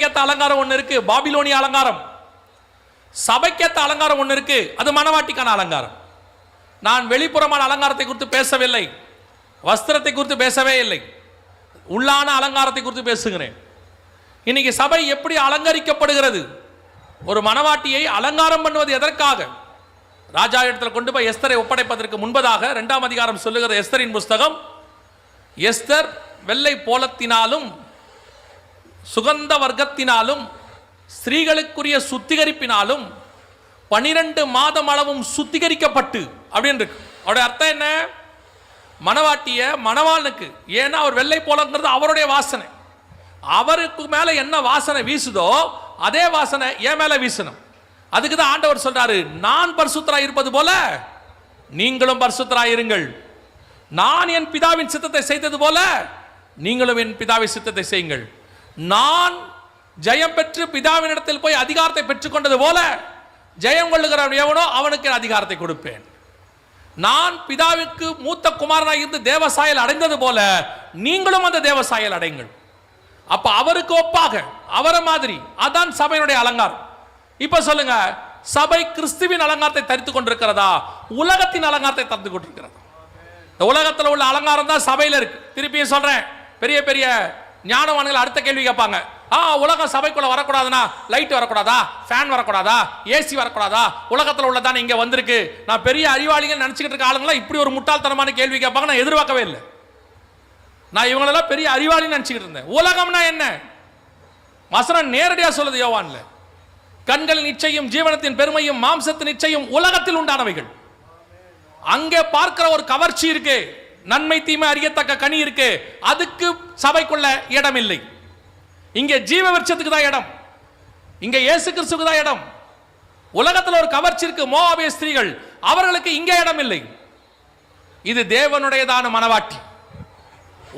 சபைக்கேத்த அலங்காரம் ஒன்று இருக்கு, பாபிலோனிய அலங்காரம். சபைக்கேத்த அலங்காரம் ஒன்று இருக்கு, அது மணவாட்டிக்கான அலங்காரம். நான் வெளிப்புறமான அலங்காரத்தை குறித்து பேசவில்லை, வஸ்திரத்தை குறித்து பேசவே இல்லை, உள்ளான அலங்காரத்தை குறித்து பேசுகிறேன். இன்னைக்கு சபை எப்படி அலங்கரிக்கப்படுகிறது? ஒரு மணவாட்டியை அலங்காரம் பண்ணுவது எதற்காக? ராஜா இடத்துல கொண்டு போய் எஸ்தரை ஒப்படைப்பதற்கு முன்பதாக 2ஆம் அதிகாரம் சொல்லுகிற எஸ்தரின் புஸ்தகம், எஸ்தர் வெள்ளை போலத்தினாலும் சுகந்த வர்க்கத்தினாலும் ஸ்திரீகளுக்குரிய சுத்திகரிப்பினாலும் 12 மாதம் அளவும் சுத்திகரிக்கப்பட்டு அப்படின்னு இருக்கு. அவருடைய அர்த்தம் என்ன? மணவாட்டிய மணவாளனுக்கு, ஏன்னா அவர் வெள்ளை போலங்கிறது அவருடைய வாசனை, அவருக்கு மேல என்ன வாசனை வீசுதோ அதே வாசனை என் மேல வீசணும். அதுக்கு தான் ஆண்டவர் சொல்றாரு, நான் பரிசுத்தராய் இருப்பது போல நீங்களும் பரிசுத்தராய் இருங்கள். நான் என் பிதாவின் சித்தத்தை செய்தது போல நீங்களும் என் பிதாவின் சித்தத்தை செய்யுங்கள். நான் ஜெயம் பெற்று பிதாவின் இடத்தில் போய் அதிகாரத்தை பெற்றுக்கொண்டது போல ஜெயம் கொள்ளுகிறவன் எவனோ அவனுக்கு அதிகாரத்தை கொடுப்பேன். நான் பிதாவுக்கு மூத்த குமாரனாக இருந்து தேவசாயல் அடைந்தது போல நீங்களும் அந்த தேவசாயல் அடைங்கள். அப்ப அவருக்கு ஒப்பாக, அவரை மாதிரி, அதான் சபையினுடைய அலங்காரம். இப்ப சொல்லுங்க, சபை கிறிஸ்துவின் அலங்காரத்தை தரித்துக் கொண்டிருக்கிறதா, உலகத்தின் அலங்காரத்தை தந்து கொண்டிருக்கிறதா? இந்த உலகத்தில் உள்ள அலங்காரம் தான் சபையில் இருக்கு. திருப்பியும் சொல்றேன், பெரிய பெரிய ஞானவான்கள் அடுத்த கேள்வி கேட்பாங்க, உலகம் சபைக்குள்ள வரக்கூடாதுன்னா லைட் வரக்கூடாதா, ஃபேன் வரக்கூடாதா, ஏசி வரக்கூடாதா, உலகத்தில் உள்ளதானே இங்க வந்திருக்கு. நான் பெரிய அறிவாளிகள் நினைச்சுக்கிட்டு இருக்க ஆளுங்களாம் இப்படி ஒரு முட்டாள்தனமான கேள்வி கேட்பாங்க. நான் எதிர்பார்க்கவே இல்லை. நான் இவங்களெல்லாம் பெரிய அறிவாளின்னு நினைச்சுக்கிட்டு இருந்தேன். உலகம்னா என்ன? வசனம் நேரடியா சொல்லுது யோவான்ல, கண்களின் இச்சையும் ஜீவனத்தின் பெருமையும் மாம்சத்தின் இச்சையும் உலகத்தில் உண்டானவைகள். அங்கே பார்க்கிற ஒரு கவர்ச்சி இருக்கு, நன்மை தீமை அறியத்தக்க கனி இருக்கு, அதுக்கு சபைக்குள்ள இடம் இல்லை. இங்கே ஜீவ விருட்சத்துக்கு தான் இடம், இங்க இயேசு கிறிஸ்துவுக்கு தான் இடம். உலகத்தில் ஒரு கவர்ச்சி இருக்கு, மோவாபிய ஸ்திரீகள், அவர்களுக்கு இங்கே இடம் இல்லை. இது தேவனுடையதான மணவாட்டி.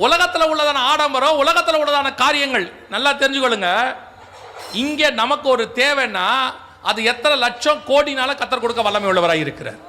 உலகத்தில் உள்ளதான ஆடம்பரம், உலகத்தில் உள்ளதான காரியங்கள் நல்லா தெரிஞ்சுக்கொள்ளுங்க. இங்கே நமக்கு ஒரு தேவைன்னா அது எத்தனை லட்சம் கோடினால கர்த்தர் கொடுக்க வல்லமை உள்ளவராக இருக்கிறார்.